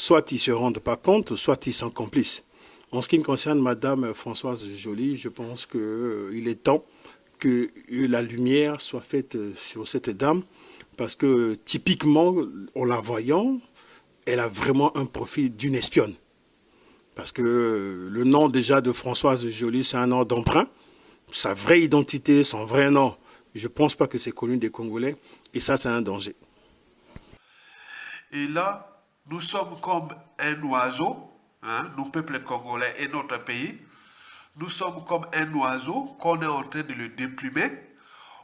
soit ils ne se rendent pas compte, soit ils sont complices. En ce qui concerne Madame Françoise Joly, je pense qu'il est temps que la lumière soit faite sur cette dame, parce que typiquement, en la voyant, elle a vraiment un profil d'une espionne. Parce que le nom déjà de Françoise Joly, c'est un nom d'emprunt. Sa vraie identité, son vrai nom, je ne pense pas que c'est connu des Congolais. Et ça, c'est un danger. Et là, nous sommes comme un oiseau, hein, nous, peuple congolais et notre pays, nous sommes comme un oiseau qu'on est en train de le déplumer.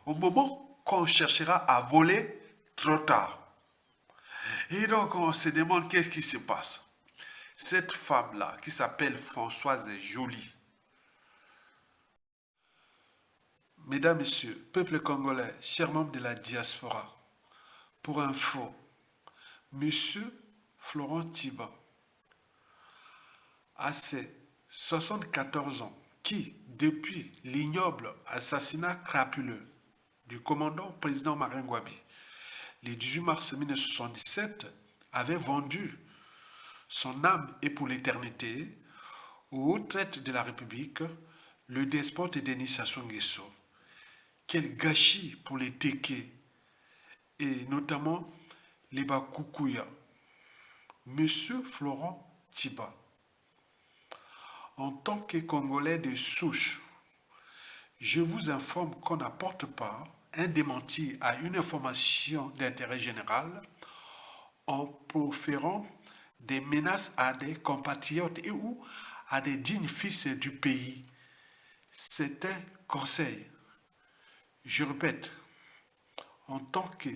Au moment qu'on cherchera à voler, trop tard. Et donc, on se demande qu'est-ce qui se passe. Cette femme-là, qui s'appelle Françoise Joly, mesdames, messieurs, peuple congolais, chers membres de la diaspora, pour info, monsieur Florent Thiba, à ses 74 ans, qui, depuis l'ignoble assassinat crapuleux du commandant président Martin Ngouabi, le 18 mars 1977, avait vendu son âme et pour l'éternité aux hautes traites de la République, le despote Denis Sassou Nguesso. Quel gâchis pour les Téké et notamment les Bakoukouya. Monsieur Florent Thiba, en tant que Congolais de souche, je vous informe qu'on n'apporte pas un démenti à une information d'intérêt général en proférant des menaces à des compatriotes et ou à des dignes fils du pays. C'est un conseil. Je répète, en tant que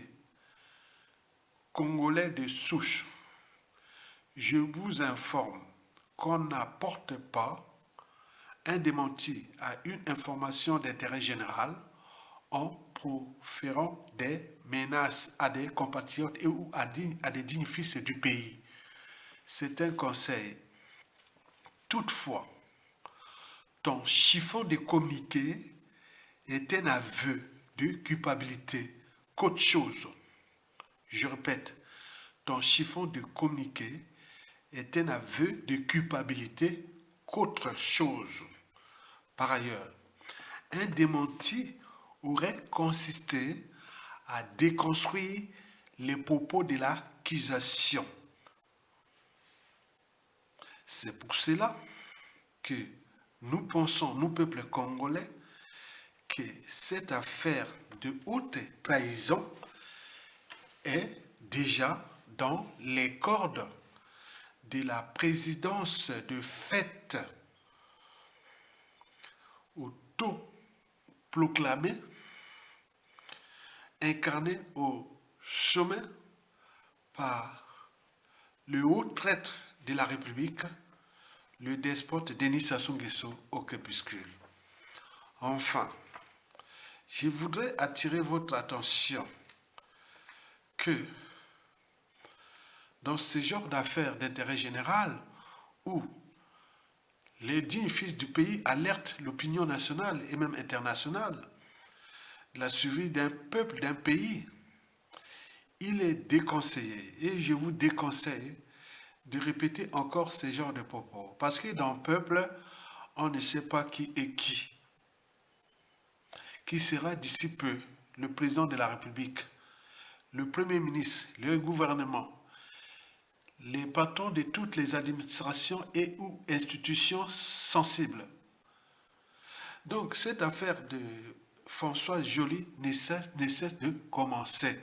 Congolais de souche, je vous informe qu'on n'apporte pas un démenti à une information d'intérêt général en proférant des menaces à des compatriotes et ou à des dignes fils du pays. C'est un conseil. Toutefois, ton chiffon de communiqué est un aveu de culpabilité qu'autre chose. Je répète, ton chiffon de communiqué est un aveu de culpabilité qu'autre chose. Par ailleurs, un démenti aurait consisté à déconstruire les propos de l'accusation. C'est pour cela que nous pensons, nous, peuple congolais, que cette affaire de haute trahison est déjà dans les cordes de la présidence de fait autoproclamée, incarnée au sommet par le haut traître de la République, le despote Denis Sassou Nguesso au crépuscule. Enfin, je voudrais attirer votre attention que dans ce genre d'affaires d'intérêt général où les dignes fils du pays alertent l'opinion nationale et même internationale de la survie d'un peuple, d'un pays, il est déconseillé, et je vous déconseille de répéter encore ce genre de propos. Parce que dans le peuple, on ne sait pas qui est qui. Qui sera d'ici peu le président de la République, le Premier ministre, le gouvernement, les patrons de toutes les administrations et ou institutions sensibles. Donc cette affaire de François Joly ne cesse de commencer.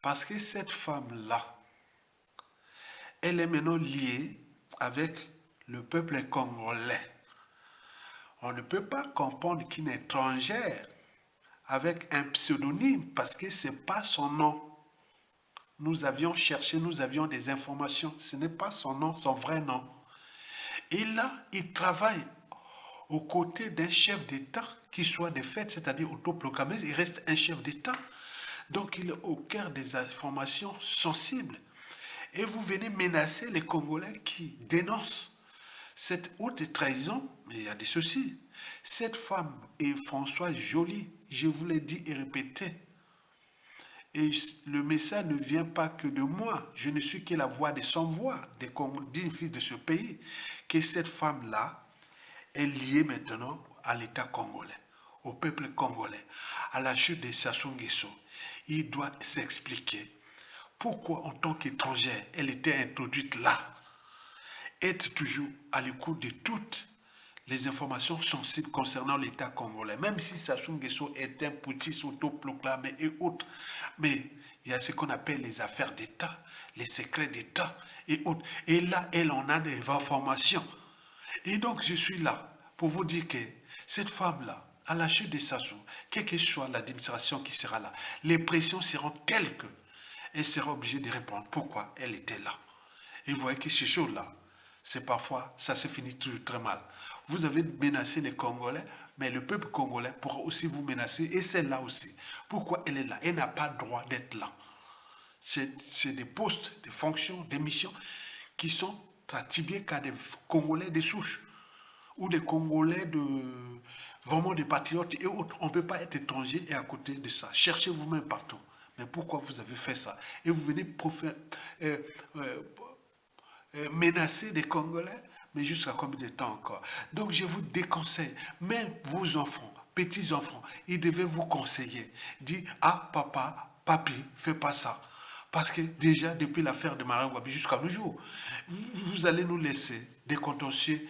Parce que cette femme-là, elle est maintenant liée avec le peuple congolais. On ne peut pas comprendre qu'une étrangère avec un pseudonyme, parce que ce n'est pas son nom. Nous avions cherché, nous avions des informations. Ce n'est pas son nom, son vrai nom. Et là, il travaille aux côtés d'un chef d'État qui soit de fait, c'est-à-dire autoproclamé, il reste un chef d'État. Donc il est au cœur des informations sensibles. Et vous venez menacer les Congolais qui dénoncent cette haute trahison, mais il y a des soucis. Cette femme est Françoise Joly, je vous l'ai dit et répété. Et le message ne vient pas que de moi. Je ne suis que la voix des sans-voix, d'une fille de ce pays. Que cette femme-là est liée maintenant à l'État congolais, au peuple congolais, à la chute de Sassou Nguesso. Il doit s'expliquer pourquoi, en tant qu'étrangère, elle était introduite là. Être toujours à l'écoute de toutes les informations sensibles concernant l'État congolais, même si Sassou Nguesso est un putschiste autoproclamé et autres. Mais il y a ce qu'on appelle les affaires d'État, les secrets d'État et autres. Et là, elle en a des informations. Et donc, je suis là pour vous dire que cette femme-là, à la chute de Sassou, quelle que soit l'administration qui sera là, les pressions seront telles que elle sera obligée de répondre pourquoi elle était là. Et vous voyez que ces choses-là, c'est parfois, ça se finit toujours très mal. Vous avez menacé les Congolais, mais le peuple congolais pourra aussi vous menacer, et celle-là aussi. Pourquoi elle est là? Elle n'a pas le droit d'être là. C'est des postes, des fonctions, des missions qui sont attribuées qu'à des Congolais de souche, ou des Congolais vraiment des patriotes et autres. On ne peut pas être étranger et à côté de ça. Cherchez vous-même partout. Mais pourquoi vous avez fait ça? Et vous venez menacer des Congolais, mais jusqu'à combien de temps encore? Donc je vous déconseille, même vos enfants, petits-enfants, ils devaient vous conseiller. Dire, ah papa, papi, fais pas ça. Parce que déjà, depuis l'affaire de Marien Ngouabi jusqu'à nos jours, vous allez nous laisser des contentieux,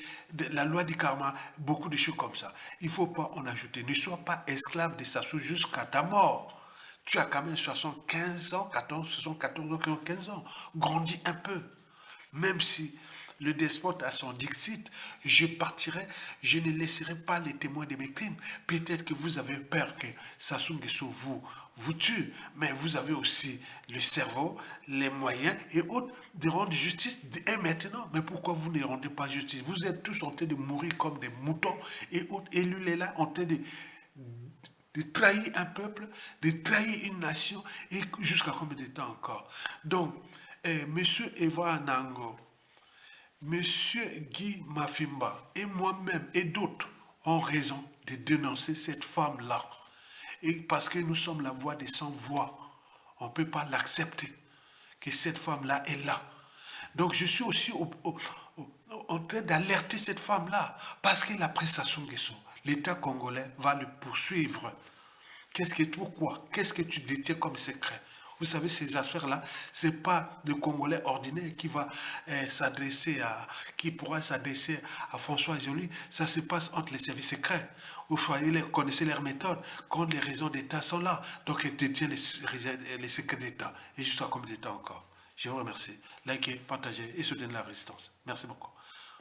la loi du karma, beaucoup de choses comme ça. Il ne faut pas en ajouter. Ne sois pas esclave de Sassou jusqu'à ta mort. Tu as quand même 75 ans, 74 ans, 15 ans. Grandis un peu. Même si le despote a son dixit, je partirai, je ne laisserai pas les témoins de mes crimes. Peut-être que vous avez peur que Sassou Nguesso vous tue, mais vous avez aussi le cerveau, les moyens et autres de rendre justice. Et maintenant, mais pourquoi vous ne rendez pas justice? Vous êtes tous en train de mourir comme des moutons et autres. Et lui est là en train de trahir un peuple, de trahir une nation, et jusqu'à combien de temps encore? Donc, Monsieur Eva Nango, Monsieur Guy Mafimba et moi-même et d'autres ont raison de dénoncer cette femme-là. Et parce que nous sommes la voix des sans-voix, on ne peut pas l'accepter que cette femme-là est là. Donc je suis aussi en train d'alerter cette femme-là parce qu'elle a pris Sassou Nguesso. L'État congolais va le poursuivre. Pourquoi? Qu'est-ce que tu détiens comme secret? Vous savez, ces affaires-là, ce n'est pas le Congolais ordinaire qui va qui pourra s'adresser à François Joly. Ça se passe entre les services secrets. Vous connaissez leurs méthodes. Quand les raisons d'État sont là, donc ils détiennent les secrets d'État. Et jusqu'à combien de temps encore? Je vous remercie. Likez, partagez et soutenez la résistance. Merci beaucoup.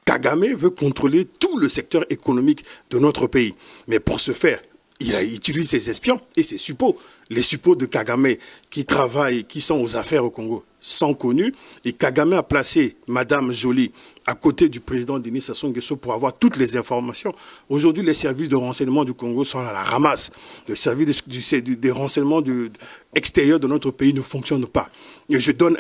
Kagame veut contrôler tout le secteur économique de notre pays. Mais pour ce faire, il utilise ses espions et ses suppôts. Les suppôts de Kagame qui travaillent, qui sont aux affaires au Congo, sont connus. Et Kagame a placé Madame Joly à côté du président Denis Sassou Nguesso pour avoir toutes les informations. Aujourd'hui, les services de renseignement du Congo sont à la ramasse. Le service des renseignements extérieurs de notre pays ne fonctionne pas. Et je donne